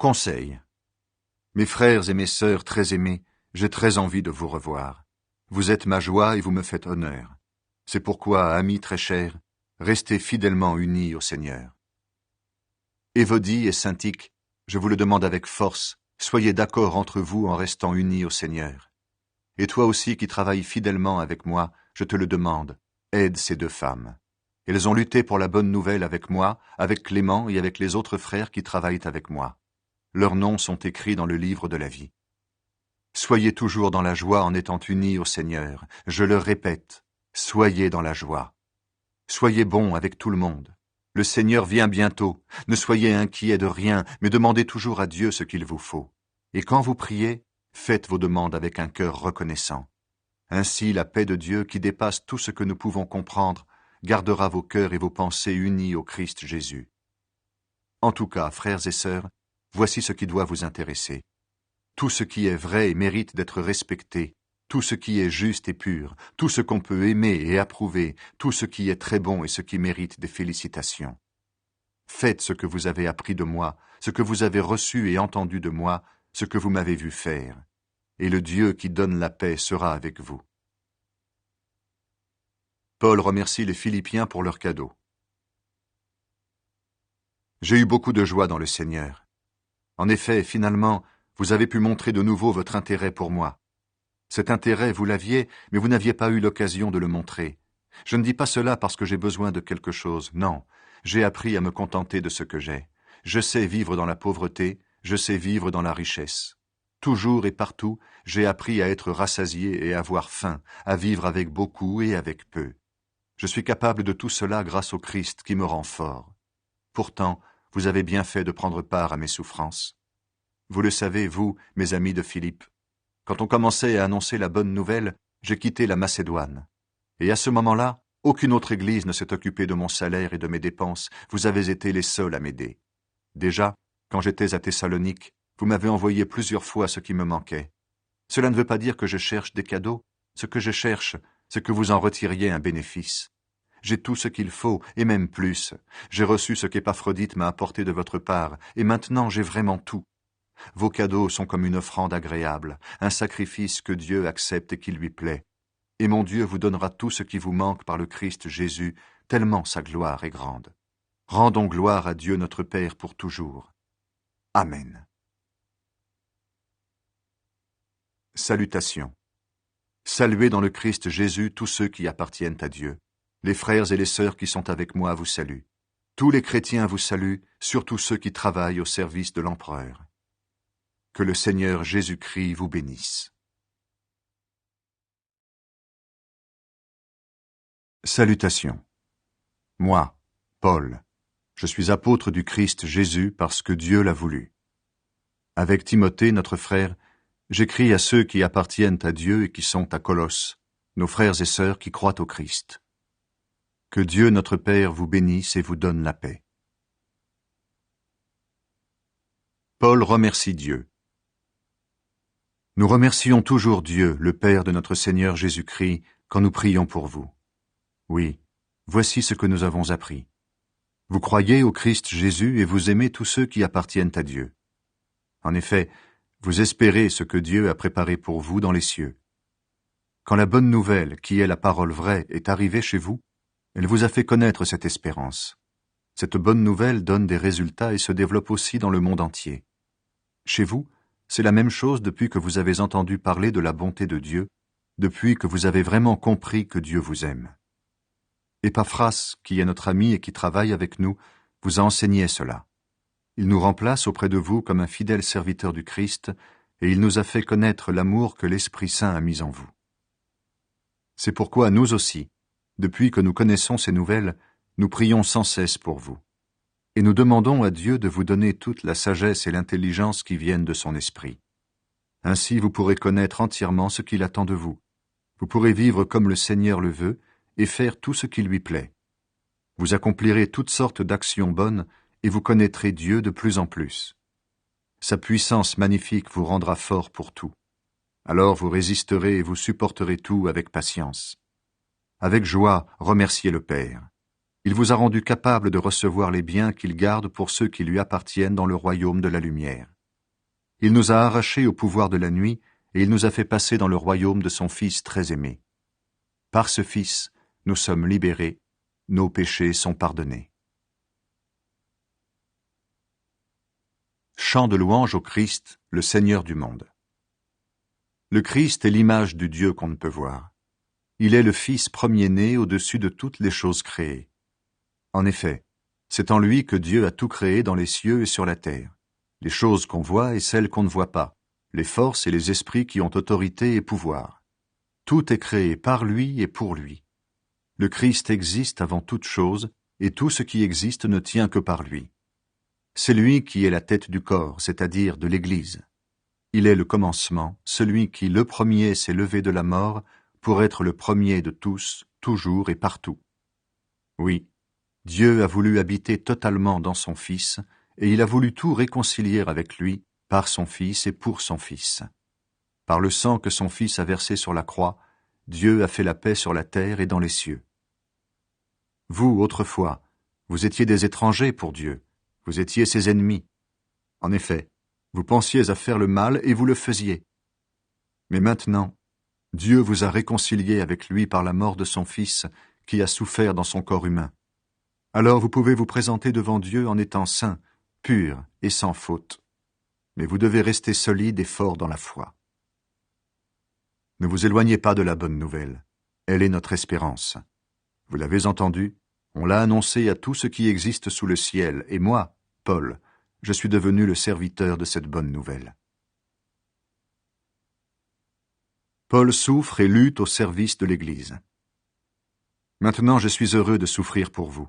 Conseil. Mes frères et mes sœurs très aimés, j'ai très envie de vous revoir. Vous êtes ma joie et vous me faites honneur. C'est pourquoi, amis très chers, restez fidèlement unis au Seigneur. Évodie et Syntyche, je vous le demande avec force, soyez d'accord entre vous en restant unis au Seigneur. Et toi aussi qui travailles fidèlement avec moi, je te le demande, aide ces deux femmes. Elles ont lutté pour la bonne nouvelle avec moi, avec Clément et avec les autres frères qui travaillent avec moi. Leurs noms sont écrits dans le livre de la vie. Soyez toujours dans la joie en étant unis au Seigneur. Je le répète, soyez dans la joie. Soyez bons avec tout le monde. Le Seigneur vient bientôt. Ne soyez inquiets de rien, mais demandez toujours à Dieu ce qu'il vous faut. Et quand vous priez, faites vos demandes avec un cœur reconnaissant. Ainsi, la paix de Dieu, qui dépasse tout ce que nous pouvons comprendre, gardera vos cœurs et vos pensées unis au Christ Jésus. En tout cas, frères et sœurs, voici ce qui doit vous intéresser. Tout ce qui est vrai et mérite d'être respecté, tout ce qui est juste et pur, tout ce qu'on peut aimer et approuver, tout ce qui est très bon et ce qui mérite des félicitations. Faites ce que vous avez appris de moi, ce que vous avez reçu et entendu de moi, ce que vous m'avez vu faire. Et le Dieu qui donne la paix sera avec vous. Paul remercie les Philippiens pour leur cadeau. J'ai eu beaucoup de joie dans le Seigneur. En effet, finalement, vous avez pu montrer de nouveau votre intérêt pour moi. Cet intérêt, vous l'aviez, mais vous n'aviez pas eu l'occasion de le montrer. Je ne dis pas cela parce que j'ai besoin de quelque chose, non. J'ai appris à me contenter de ce que j'ai. Je sais vivre dans la pauvreté, je sais vivre dans la richesse. Toujours et partout, j'ai appris à être rassasié et à avoir faim, à vivre avec beaucoup et avec peu. Je suis capable de tout cela grâce au Christ qui me rend fort. Pourtant, vous avez bien fait de prendre part à mes souffrances. Vous le savez, vous, mes amis de Philippe. Quand on commençait à annoncer la bonne nouvelle, j'ai quitté la Macédoine. Et à ce moment-là, aucune autre église ne s'est occupée de mon salaire et de mes dépenses. Vous avez été les seuls à m'aider. Déjà, quand j'étais à Thessalonique, vous m'avez envoyé plusieurs fois ce qui me manquait. Cela ne veut pas dire que je cherche des cadeaux. Ce que je cherche, c'est que vous en retiriez un bénéfice. J'ai tout ce qu'il faut, et même plus. J'ai reçu ce qu'Épaphrodite m'a apporté de votre part, et maintenant j'ai vraiment tout. Vos cadeaux sont comme une offrande agréable, un sacrifice que Dieu accepte et qui lui plaît. Et mon Dieu vous donnera tout ce qui vous manque par le Christ Jésus, tellement sa gloire est grande. Rendons gloire à Dieu notre Père pour toujours. Amen. Salutations. Saluez dans le Christ Jésus tous ceux qui appartiennent à Dieu. Les frères et les sœurs qui sont avec moi vous saluent. Tous les chrétiens vous saluent, surtout ceux qui travaillent au service de l'Empereur. Que le Seigneur Jésus-Christ vous bénisse. Salutations. Moi, Paul, je suis apôtre du Christ Jésus parce que Dieu l'a voulu. Avec Timothée, notre frère, j'écris à ceux qui appartiennent à Dieu et qui sont à Colosse, nos frères et sœurs qui croient au Christ. Que Dieu notre Père vous bénisse et vous donne la paix. Paul remercie Dieu. Nous remercions toujours Dieu, le Père de notre Seigneur Jésus-Christ, quand nous prions pour vous. Oui, voici ce que nous avons appris. Vous croyez au Christ Jésus et vous aimez tous ceux qui appartiennent à Dieu. En effet, vous espérez ce que Dieu a préparé pour vous dans les cieux. Quand la bonne nouvelle, qui est la parole vraie, est arrivée chez vous, elle vous a fait connaître cette espérance. Cette bonne nouvelle donne des résultats et se développe aussi dans le monde entier. Chez vous, c'est la même chose depuis que vous avez entendu parler de la bonté de Dieu, depuis que vous avez vraiment compris que Dieu vous aime. Épaphras, qui est notre ami et qui travaille avec nous, vous a enseigné cela. Il nous remplace auprès de vous comme un fidèle serviteur du Christ, et il nous a fait connaître l'amour que l'Esprit Saint a mis en vous. C'est pourquoi nous aussi, depuis que nous connaissons ces nouvelles, nous prions sans cesse pour vous. Et nous demandons à Dieu de vous donner toute la sagesse et l'intelligence qui viennent de son esprit. Ainsi vous pourrez connaître entièrement ce qu'il attend de vous. Vous pourrez vivre comme le Seigneur le veut et faire tout ce qui lui plaît. Vous accomplirez toutes sortes d'actions bonnes et vous connaîtrez Dieu de plus en plus. Sa puissance magnifique vous rendra fort pour tout. Alors vous résisterez et vous supporterez tout avec patience. Avec joie, remerciez le Père. Il vous a rendu capable de recevoir les biens qu'il garde pour ceux qui lui appartiennent dans le royaume de la lumière. Il nous a arrachés au pouvoir de la nuit, et il nous a fait passer dans le royaume de son Fils très aimé. Par ce Fils, nous sommes libérés, nos péchés sont pardonnés. Chant de louange au Christ, le Seigneur du monde. Le Christ est l'image du Dieu qu'on ne peut voir. Il est le Fils premier-né au-dessus de toutes les choses créées. En effet, c'est en lui que Dieu a tout créé dans les cieux et sur la terre, les choses qu'on voit et celles qu'on ne voit pas, les forces et les esprits qui ont autorité et pouvoir. Tout est créé par lui et pour lui. Le Christ existe avant toute chose, et tout ce qui existe ne tient que par lui. C'est lui qui est la tête du corps, c'est-à-dire de l'Église. Il est le commencement, celui qui le premier s'est levé de la mort pour être le premier de tous, toujours et partout. Oui, Dieu a voulu habiter totalement dans son Fils, et il a voulu tout réconcilier avec lui, par son Fils et pour son Fils. Par le sang que son Fils a versé sur la croix, Dieu a fait la paix sur la terre et dans les cieux. Vous, autrefois, vous étiez des étrangers pour Dieu, vous étiez ses ennemis. En effet, vous pensiez à faire le mal et vous le faisiez. Mais maintenant, Dieu vous a réconciliés avec lui par la mort de son Fils, qui a souffert dans son corps humain. Alors vous pouvez vous présenter devant Dieu en étant saints, purs et sans faute. Mais vous devez rester solide et fort dans la foi. Ne vous éloignez pas de la bonne nouvelle. Elle est notre espérance. Vous l'avez entendu, on l'a annoncé à tout ce qui existe sous le ciel, et moi, Paul, je suis devenu le serviteur de cette bonne nouvelle. Paul souffre et lutte au service de l'Église. Maintenant, je suis heureux de souffrir pour vous.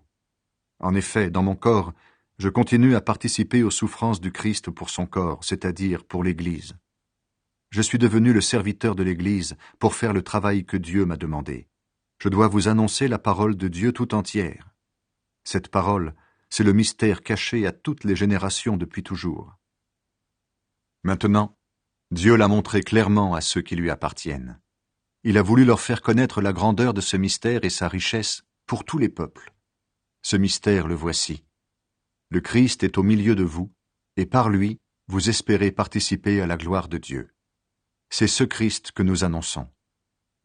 En effet, dans mon corps, je continue à participer aux souffrances du Christ pour son corps, c'est-à-dire pour l'Église. Je suis devenu le serviteur de l'Église pour faire le travail que Dieu m'a demandé. Je dois vous annoncer la parole de Dieu tout entière. Cette parole, c'est le mystère caché à toutes les générations depuis toujours. Maintenant, Dieu l'a montré clairement à ceux qui lui appartiennent. Il a voulu leur faire connaître la grandeur de ce mystère et sa richesse pour tous les peuples. Ce mystère, le voici. Le Christ est au milieu de vous, et par lui, vous espérez participer à la gloire de Dieu. C'est ce Christ que nous annonçons.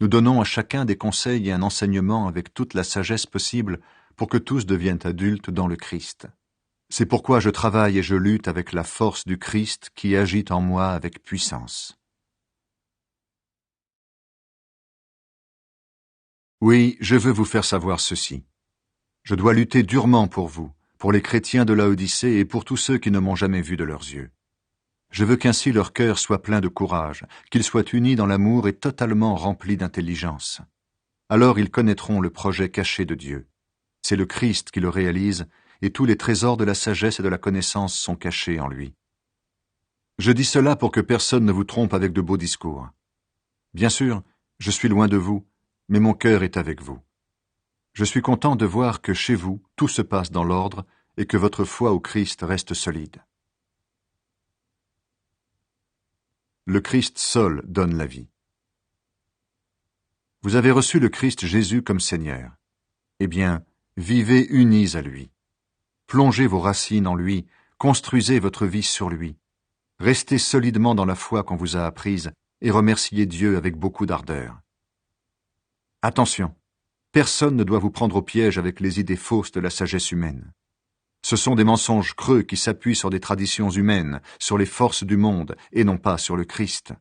Nous donnons à chacun des conseils et un enseignement avec toute la sagesse possible pour que tous deviennent adultes dans le Christ. C'est pourquoi je travaille et je lutte avec la force du Christ qui agit en moi avec puissance. Oui, je veux vous faire savoir ceci. Je dois lutter durement pour vous, pour les chrétiens de Laodicée et pour tous ceux qui ne m'ont jamais vu de leurs yeux. Je veux qu'ainsi leur cœur soit plein de courage, qu'ils soient unis dans l'amour et totalement remplis d'intelligence. Alors ils connaîtront le projet caché de Dieu. C'est le Christ qui le réalise, et tous les trésors de la sagesse et de la connaissance sont cachés en lui. Je dis cela pour que personne ne vous trompe avec de beaux discours. Bien sûr, je suis loin de vous, mais mon cœur est avec vous. Je suis content de voir que chez vous, tout se passe dans l'ordre et que votre foi au Christ reste solide. Le Christ seul donne la vie. Vous avez reçu le Christ Jésus comme Seigneur. Eh bien, vivez unis à lui. Plongez vos racines en lui, construisez votre vie sur lui. Restez solidement dans la foi qu'on vous a apprise et remerciez Dieu avec beaucoup d'ardeur. Attention, personne ne doit vous prendre au piège avec les idées fausses de la sagesse humaine. Ce sont des mensonges creux qui s'appuient sur des traditions humaines, sur les forces du monde et non pas sur le Christ.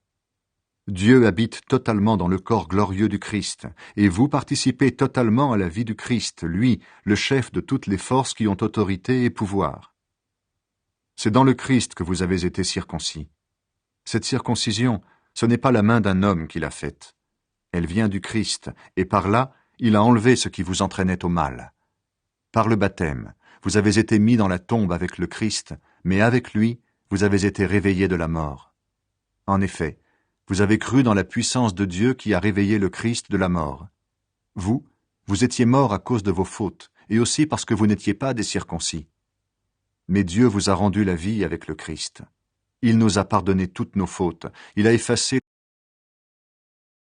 Dieu habite totalement dans le corps glorieux du Christ, et vous participez totalement à la vie du Christ, lui, le chef de toutes les forces qui ont autorité et pouvoir. C'est dans le Christ que vous avez été circoncis. Cette circoncision, ce n'est pas la main d'un homme qui l'a faite. Elle vient du Christ, et par là, il a enlevé ce qui vous entraînait au mal. Par le baptême, vous avez été mis dans la tombe avec le Christ, mais avec lui, vous avez été réveillés de la mort. En effet, vous avez cru dans la puissance de Dieu qui a réveillé le Christ de la mort. Vous étiez morts à cause de vos fautes, et aussi parce que vous n'étiez pas des circoncis. Mais Dieu vous a rendu la vie avec le Christ. Il nous a pardonné toutes nos fautes, il a effacé